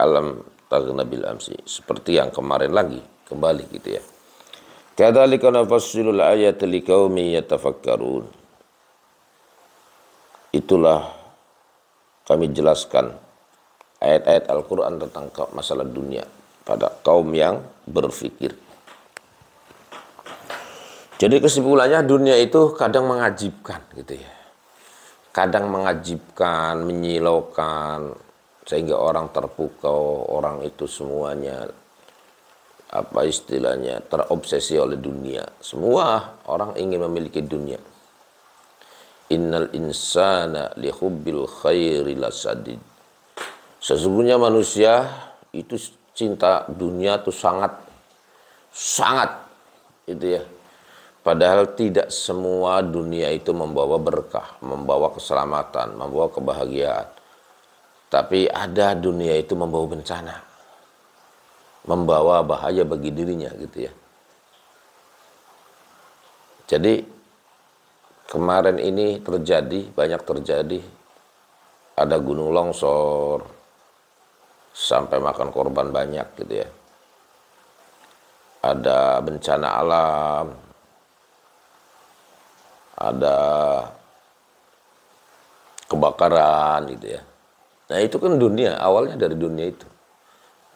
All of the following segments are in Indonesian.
alam taghna bil amsi, seperti yang kemarin lagi, kembali gitu ya. Kadzalika nafassilul ayati liqaumin yatafakkarun. Itulah kami jelaskan ayat-ayat Al-Qur'an tentang masalah dunia pada kaum yang berpikir. Jadi kesimpulannya dunia itu kadang mengajibkan gitu ya. Kadang mengajibkan, menyilaukan, sehingga orang terpukau, orang itu semuanya apa istilahnya terobsesi oleh dunia. Semua orang ingin memiliki dunia. Innal insana lihubbil khairi lasadid. Sesungguhnya manusia itu cinta dunia itu sangat itu ya. Padahal tidak semua dunia itu membawa berkah, membawa keselamatan, membawa kebahagiaan. Tapi ada dunia itu membawa bencana, membawa bahaya bagi dirinya gitu ya. Jadi kemarin ini banyak terjadi, ada gunung longsor, sampai makan korban banyak gitu ya. Ada bencana alam, ada kebakaran gitu ya. Nah itu kan dunia, awalnya dari dunia itu.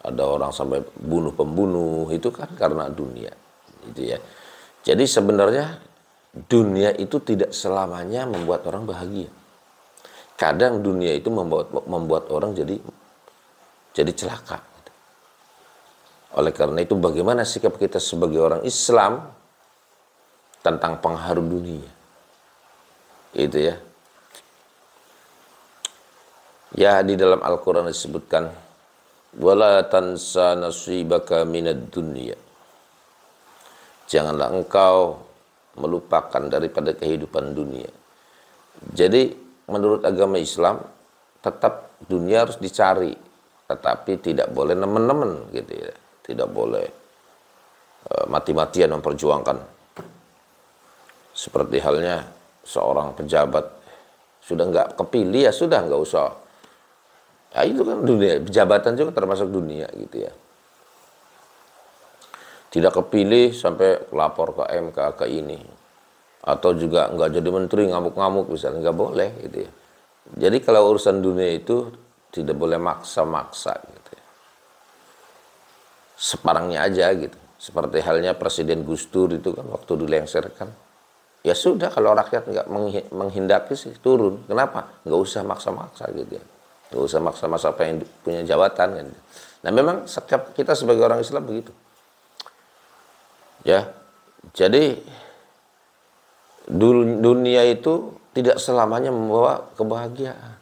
Ada orang sampai bunuh pembunuh, itu kan karena dunia gitu ya. Jadi sebenarnya dunia itu tidak selamanya membuat orang bahagia. Kadang dunia itu membuat orang jadi celaka. Oleh karena itu bagaimana sikap kita sebagai orang Islam tentang pengaruh dunia? Itu ya. Ya di dalam Al-Qur'an disebutkan wala tansa nasibaka minad dunya. Janganlah engkau melupakan daripada kehidupan dunia. Jadi menurut agama Islam tetap dunia harus dicari, tetapi tidak boleh nemen-nemen gitu ya. Tidak boleh mati-matian memperjuangkan. Seperti halnya seorang pejabat sudah nggak kepilih ya sudah nggak usah. Ya itu kan dunia, jabatan juga termasuk dunia gitu ya. Tidak kepilih sampai lapor ke MK ke ini, atau juga nggak jadi menteri ngamuk-ngamuk misalnya, nggak boleh gitu ya. Jadi kalau urusan dunia itu tidak boleh maksa-maksa gitu ya. Separangnya aja gitu. Seperti halnya Presiden Gus Dur itu kan waktu dilengsarkan, ya sudah kalau rakyat nggak menghendaki sih turun. Kenapa? Nggak usah maksa-maksa gitu ya. Nggak usah maksa-maksa pengen punya jabatan kan. Nah memang setiap kita sebagai orang Islam begitu. Ya, jadi dunia itu tidak selamanya membawa kebahagiaan.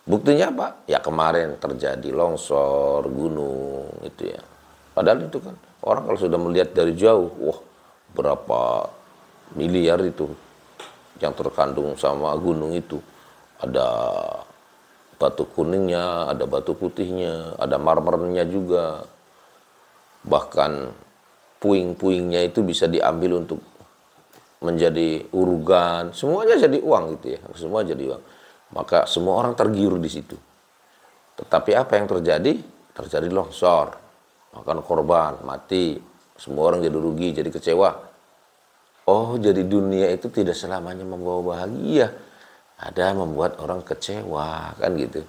Buktinya apa? Ya kemarin terjadi longsor, gunung itu ya. Padahal itu kan orang kalau sudah melihat dari jauh, wah berapa miliar itu yang terkandung sama gunung itu. Ada batu kuningnya, ada batu putihnya, ada marmernya juga. Bahkan puing-puingnya itu bisa diambil untuk menjadi urugan, semuanya jadi uang gitu ya, semua jadi uang. Maka semua orang tergiur di situ. Tetapi apa yang terjadi? Terjadi longsor, makan korban, mati, semua orang jadi rugi, jadi kecewa. Oh, jadi dunia itu tidak selamanya membawa bahagia, ada membuat orang kecewa kan gitu.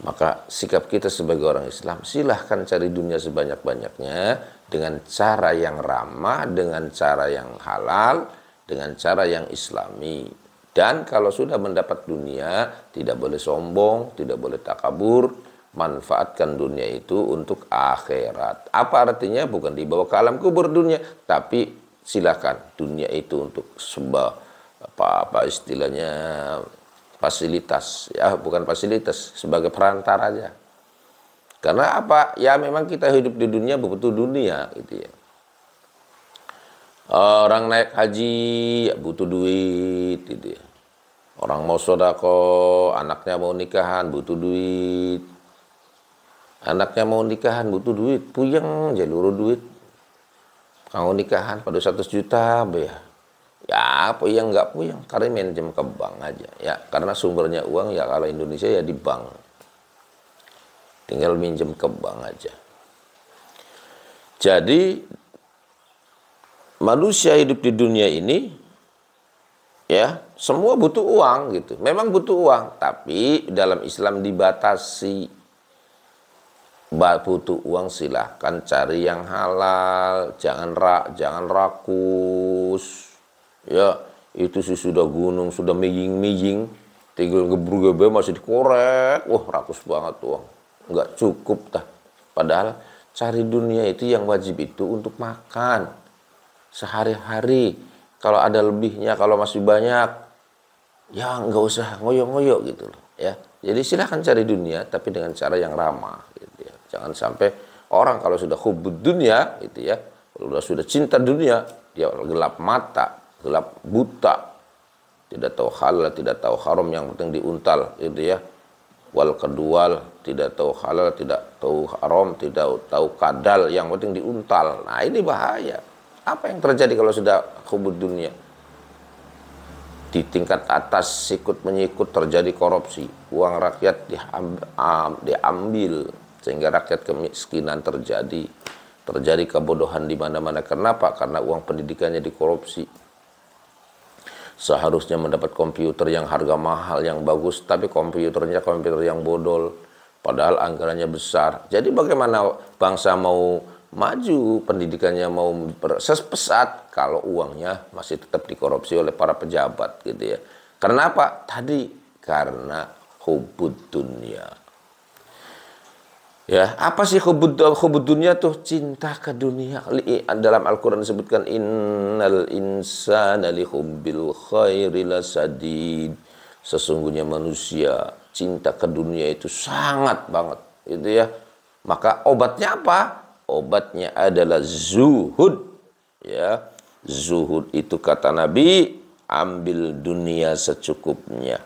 Maka sikap kita sebagai orang Islam, silahkan cari dunia sebanyak-banyaknya dengan cara yang ramah, dengan cara yang halal, dengan cara yang islami. Dan kalau sudah mendapat dunia, tidak boleh sombong, tidak boleh takabur, manfaatkan dunia itu untuk akhirat. Apa artinya? Bukan dibawa ke alam kubur dunia, tapi silahkan dunia itu untuk sebuah apa istilahnya fasilitas, ya bukan fasilitas, sebagai perantara aja. Karena apa? Ya memang kita hidup di dunia butuh dunia gitu ya. Orang naik haji ya butuh duit gitu ya. Orang mau sodako, anaknya mau nikahan butuh duit. Anaknya mau nikahan butuh duit, puyeng jalur duit. Kalau nikahan pada 100 juta ya. Ya puyeng nggak puyeng, karena manajemen ke bank aja. Ya karena sumbernya uang ya kalau Indonesia ya di bank. tinggal minjem ke bank aja. Jadi manusia hidup di dunia ini ya semua butuh uang gitu. Memang butuh uang, tapi dalam Islam dibatasi. Butuh uang silahkan cari yang halal, jangan rakus. Ya, itu sih sudah gunung, sudah mijing-mijing, tinggal gebruk-gebruk masih dikorek. Wah, rakus banget uang. Nggak cukup dah. Padahal cari dunia itu yang wajib itu untuk makan sehari-hari. Kalau ada lebihnya, kalau masih banyak, ya nggak usah ngoyo-ngoyo gitu loh. Ya, jadi silahkan cari dunia, tapi dengan cara yang ramah. Gitu ya. Jangan sampai orang kalau sudah hubud dunia, gitu ya, kalau sudah cinta dunia, dia gelap mata, gelap buta, tidak tahu halal, tidak tahu haram, yang penting diuntal, gitu ya. Wal kedwal, tidak tahu halal, tidak tahu haram, tidak tahu kadal, yang penting diuntal. Nah ini bahaya. Apa yang terjadi kalau sudah hubud dunia? Di tingkat atas sikut menyikut terjadi korupsi, uang rakyat diambil sehingga rakyat kemiskinan terjadi kebodohan di mana-mana. Kenapa? Karena uang pendidikannya dikorupsi. Seharusnya mendapat komputer yang harga mahal, yang bagus, tapi komputer yang bodol, padahal anggarannya besar. Jadi bagaimana bangsa mau maju, pendidikannya mau pesat kalau uangnya masih tetap dikorupsi oleh para pejabat gitu ya. Kenapa? Tadi karena hubud dunia. Ya, apa sih hubud dunia tuh? Cinta ke dunia. Dalam Al-Qur'an disebutkan innal insana li hubbil khairi lasadid. Sesungguhnya manusia cinta ke dunia itu sangat banget, gitu ya. Maka obatnya apa? Obatnya adalah zuhud. Ya, zuhud itu kata Nabi, ambil dunia secukupnya.